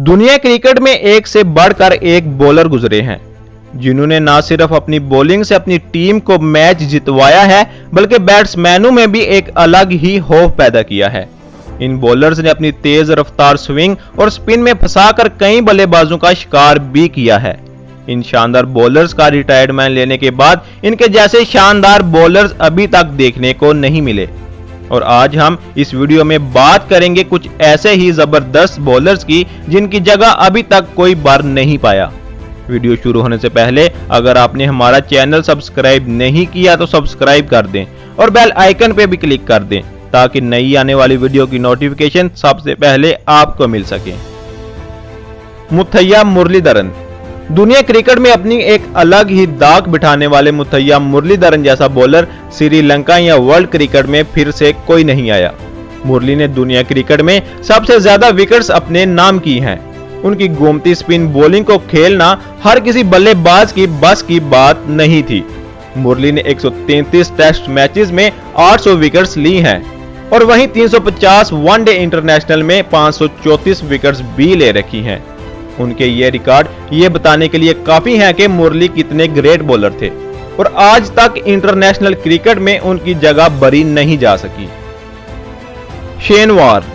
दुनिया क्रिकेट में एक से बढ़कर एक बॉलर गुजरे हैं जिन्होंने न सिर्फ अपनी बॉलिंग से अपनी टीम को मैच जितवाया है बल्कि बैट्समैनों में भी एक अलग ही खौफ पैदा किया है। इन बॉलर्स ने अपनी तेज रफ्तार स्विंग और स्पिन में फंसाकर कई बल्लेबाजों का शिकार भी किया है। इन शानदार बॉलर्स का रिटायरमेंट लेने के बाद इनके जैसे शानदार बॉलर्स अभी तक देखने को नहीं मिले और आज हम इस वीडियो में बात करेंगे कुछ ऐसे ही जबरदस्त बॉलर्स की जिनकी जगह अभी तक कोई भर नहीं पाया। वीडियो शुरू होने से पहले अगर आपने हमारा चैनल सब्सक्राइब नहीं किया तो सब्सक्राइब कर दें और बेल आइकन पे भी क्लिक कर दें ताकि नई आने वाली वीडियो की नोटिफिकेशन सबसे पहले आपको मिल सके। मुथैया मुरलीधरन। दुनिया क्रिकेट में अपनी एक अलग ही दाग बिठाने वाले मुथैया मुरलीधरन जैसा बॉलर श्रीलंका या वर्ल्ड क्रिकेट में फिर से कोई नहीं आया। मुरली ने दुनिया क्रिकेट में सबसे ज्यादा विकेट्स अपने नाम की हैं। उनकी गोमती स्पिन बॉलिंग को खेलना हर किसी बल्लेबाज की बस की बात नहीं थी। मुरली ने 133 टेस्ट मैचेस में 800 विकेट्स ली हैं और वहीं 350 वनडे इंटरनेशनल में 534 विकेट्स भी ले रखी हैं। उनके ये रिकॉर्ड ये बताने के लिए काफी हैं कि मुरली कितने ग्रेट बॉलर थे और आज तक इंटरनेशनल क्रिकेट में उनकी जगह भरी नहीं जा सकी। Shane Warne.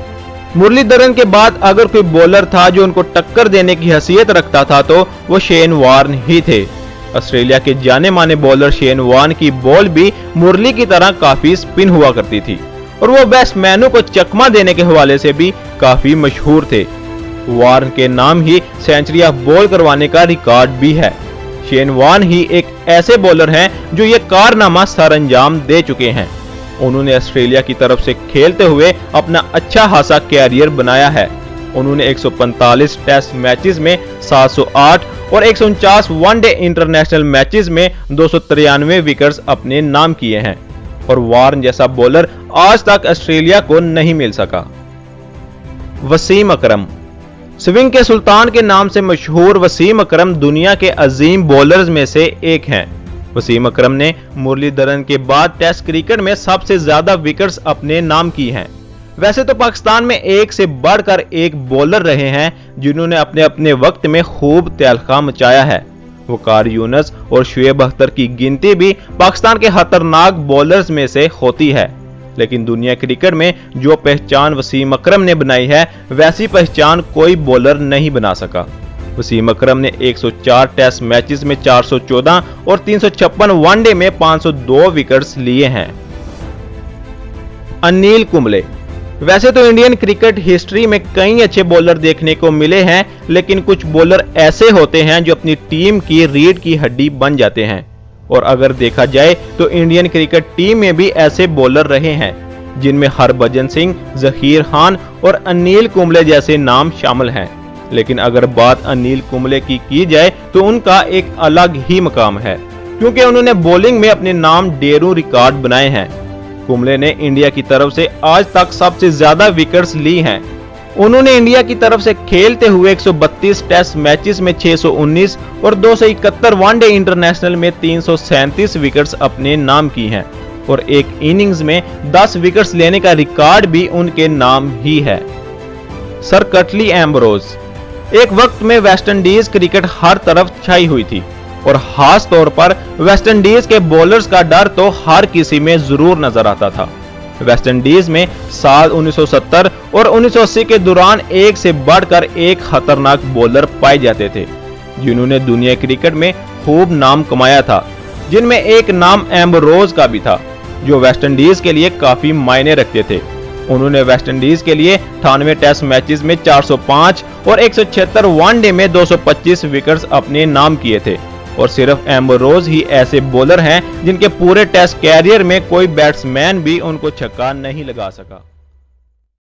मुरलीधरन के बाद अगर कोई बॉलर था जो उनको टक्कर देने की हैसियत रखता था तो वो शेन वॉर्न ही थे। ऑस्ट्रेलिया के जाने माने बॉलर शेन वॉर्न की बॉल भी मुरली की तरह काफी स्पिन हुआ करती थी और वो बैट्समैनों को चकमा देने के हवाले से भी काफी मशहूर थे। वॉर्न के नाम ही सेंचुरियां बॉल करवाने का रिकॉर्ड भी है। शेन वॉर्न ही एक ऐसे बॉलर हैं जो ये कारनामा सरअंजाम दे चुके हैं। उन्होंने ऑस्ट्रेलिया की तरफ से खेलते हुए अपना अच्छा खासा कैरियर बनाया है। उन्होंने 145 टेस्ट मैचेस में 708 और 149 वनडे इंटरनेशनल मैचेस में 293 विकेट्स अपने नाम किए हैं और वॉर्न जैसा बॉलर आज तक ऑस्ट्रेलिया को नहीं मिल सका। वसीम अकरम। स्विंग के सुल्तान के नाम से मशहूर वसीम अकरम दुनिया के अजीम बॉलर्स में से एक हैं। वसीम अकरम ने मुरलीधरन के बाद टेस्ट क्रिकेट में सबसे ज्यादा विकेट्स अपने नाम की हैं। वैसे तो पाकिस्तान में एक से बढ़कर एक बॉलर रहे हैं जिन्होंने अपने अपने वक्त में खूब तहलका मचाया है। वकार यूनुस और शुएब अख्तर की गिनती भी पाकिस्तान के खतरनाक बॉलर्स में से होती है, लेकिन दुनिया क्रिकेट में जो पहचान वसीम अकरम ने बनाई है वैसी पहचान कोई बॉलर नहीं बना सका। वसीम अकरम ने 104 टेस्ट मैचेस में 414 और 356 वनडे में 502 विकेट्स लिए हैं। अनिल कुंबले। वैसे तो इंडियन क्रिकेट हिस्ट्री में कई अच्छे बॉलर देखने को मिले हैं, लेकिन कुछ बॉलर ऐसे होते हैं जो अपनी टीम की रीढ़ की हड्डी बन जाते हैं और अगर देखा जाए तो इंडियन क्रिकेट टीम में भी ऐसे बॉलर रहे हैं जिनमें हरभजन सिंह, जहीर खान और अनिल कुंबले जैसे नाम शामिल हैं। लेकिन अगर बात अनिल कुंबले की जाए तो उनका एक अलग ही मकाम है क्योंकि उन्होंने बॉलिंग में अपने नाम डेरू रिकॉर्ड बनाए हैं। कुंबले ने इंडिया की तरफ से आज तक सबसे ज्यादा विकेट्स ली हैं। उन्होंने इंडिया की तरफ से खेलते हुए 132 टेस्ट मैचेस में 619 और 271 वनडे इंटरनेशनल में 337 विकेट्स अपने नाम की हैं और एक इनिंग्स में 10 विकेट्स लेने का रिकॉर्ड भी उनके नाम ही है। सर कटली एम्ब्रोज। एक वक्त में वेस्टइंडीज क्रिकेट हर तरफ छाई हुई थी और खास तौर पर वेस्टइंडीज के बॉलर्स का डर तो हर किसी में जरूर नजर आता था। वेस्टइंडीज में साल 1970 और 1980 के दौरान एक से बढ़कर एक खतरनाक बॉलर पाए जाते थे जिन्होंने दुनिया क्रिकेट में खूब नाम कमाया था, जिनमें एक नाम एम्ब्रोज का भी था जो वेस्टइंडीज के लिए काफी मायने रखते थे। उन्होंने वेस्टइंडीज के लिए 98 टेस्ट मैचेस में 405 और 176 वनडे में 225 विकेट्स अपने नाम किए थे और सिर्फ एम्ब्रोज ही ऐसे बॉलर हैं जिनके पूरे टेस्ट कैरियर में कोई बैट्समैन भी उनको छक्का नहीं लगा सका।